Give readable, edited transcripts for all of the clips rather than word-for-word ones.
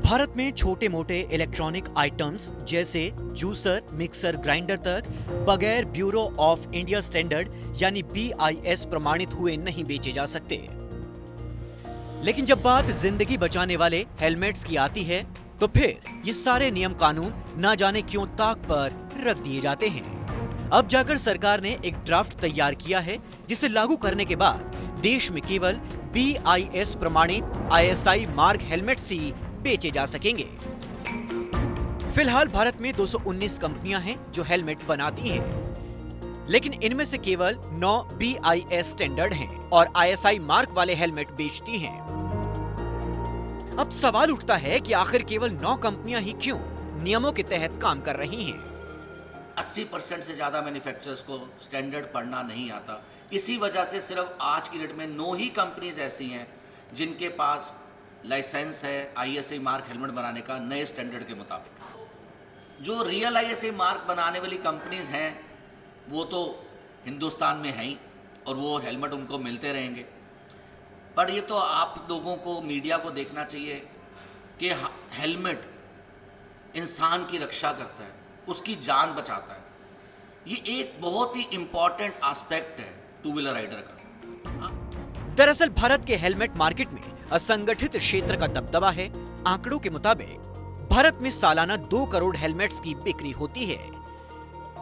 भारत में छोटे मोटे इलेक्ट्रॉनिक आइटम्स जैसे जूसर, मिक्सर, ग्राइंडर तक बगैर ब्यूरो ऑफ इंडिया स्टैंडर्ड यानी BIS प्रमाणित हुए नहीं बेचे जा सकते। लेकिन जब बात जिंदगी बचाने वाले हेलमेट्स की आती है तो फिर ये सारे नियम कानून ना जाने क्यों ताक पर रख दिए जाते हैं। अब जाकर सरकार ने एक ड्राफ्ट तैयार किया है जिसे लागू करने के बाद देश में केवल BIS प्रमाणित ISI मार्क हेलमेट्स ही बेचे जा सकेंगे। फिलहाल भारत में 219 कंपनियां हैं जो हेलमेट बनाती हैं, लेकिन इनमें से केवल 9 BIS स्टैंडर्ड हैं और ISI मार्क वाले हेलमेट बेचती हैं। अब सवाल उठता है कि आखिर केवल 9 कंपनियां ही क्यों नियमों के तहत काम कर रही हैं? 80% से ज़्यादा मैन्युफैक्चरर्स को स्टैंडर्ड पढ़ना नहीं आता। इसी वजह से सिर्फ आज की डेट में 9 ही कंपनीज ऐसी हैं जिनके पास लाइसेंस है ISI मार्क हेलमेट बनाने का नए स्टैंडर्ड के मुताबिक। जो रियल ISI मार्क बनाने वाली कंपनीज हैं वो तो हिंदुस्तान में हैं ही और वो हेलमेट उनको मिलते रहेंगे। पर ये तो आप लोगों को, मीडिया को देखना चाहिए कि हेलमेट इंसान की रक्षा करता है, उसकी जान बचाता है। ये एक बहुत ही इंपॉर्टेंट एस्पेक्ट है टू व्हीलर राइडर का। दरअसल भारत के हेलमेट मार्केट में असंगठित क्षेत्र का दबदबा है। आंकड़ों के मुताबिक भारत में सालाना 2 करोड़ हेलमेट्स की बिक्री होती है।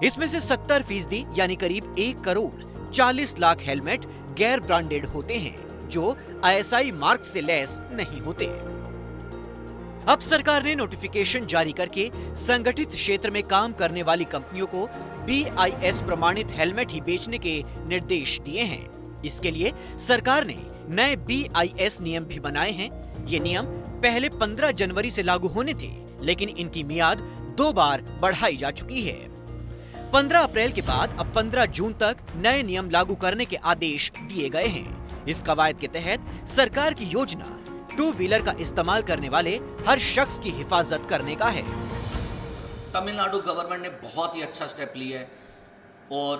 इसमें से 70% यानी करीब 1 करोड़ 40 लाख हेलमेट गैर ब्रांडेड होते हैं जो ISI मार्क से लैस नहीं होते। अब सरकार ने नोटिफिकेशन जारी करके संगठित क्षेत्र में काम करने वाली कंपनियों को BIS प्रमाणित हेलमेट ही बेचने के निर्देश दिए हैं। इसके लिए सरकार ने नए BIS नियम भी बनाए हैं। ये नियम पहले 15 जनवरी से लागू होने थे, लेकिन इनकी मियाद 2 बार बढ़ाई जा चुकी है। 15 अप्रैल के बाद अब 15 जून तक नए नियम लागू करने के आदेश दिए गए हैं। इस कवायद के तहत सरकार की योजना 2 व्हीलर का इस्तेमाल करने वाले हर शख्स की हिफाजत करने का है। तमिलनाडु गवर्नमेंट ने बहुत ही अच्छा स्टेप लिया है और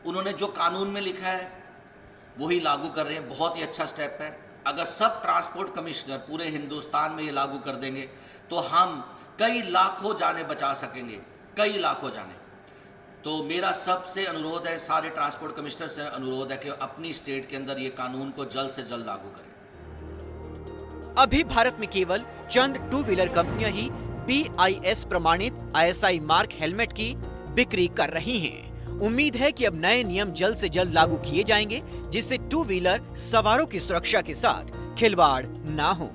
उन्होंने जो कानून में लिखा है वही लागू कर रहे हैं। बहुत ही अच्छा स्टेप है। अगर सब ट्रांसपोर्ट कमिश्नर पूरे हिंदुस्तान में ये लागू कर देंगे तो हम कई लाखों जाने बचा सकेंगे, कई लाखों जाने। तो मेरा सबसे अनुरोध है, सारे ट्रांसपोर्ट कमिश्नर से अनुरोध है कि अपनी स्टेट के अंदर ये कानून को जल्द से जल्द लागू करें। अभी भारत में केवल चंद 2 व्हीलर कंपनियां ही BIS प्रमाणित ISI मार्क हेलमेट की बिक्री कर रही हैं। उम्मीद है कि अब नए नियम जल्द से जल्द लागू किए जाएंगे जिससे 2 व्हीलर सवारों की सुरक्षा के साथ खिलवाड़ ना हो।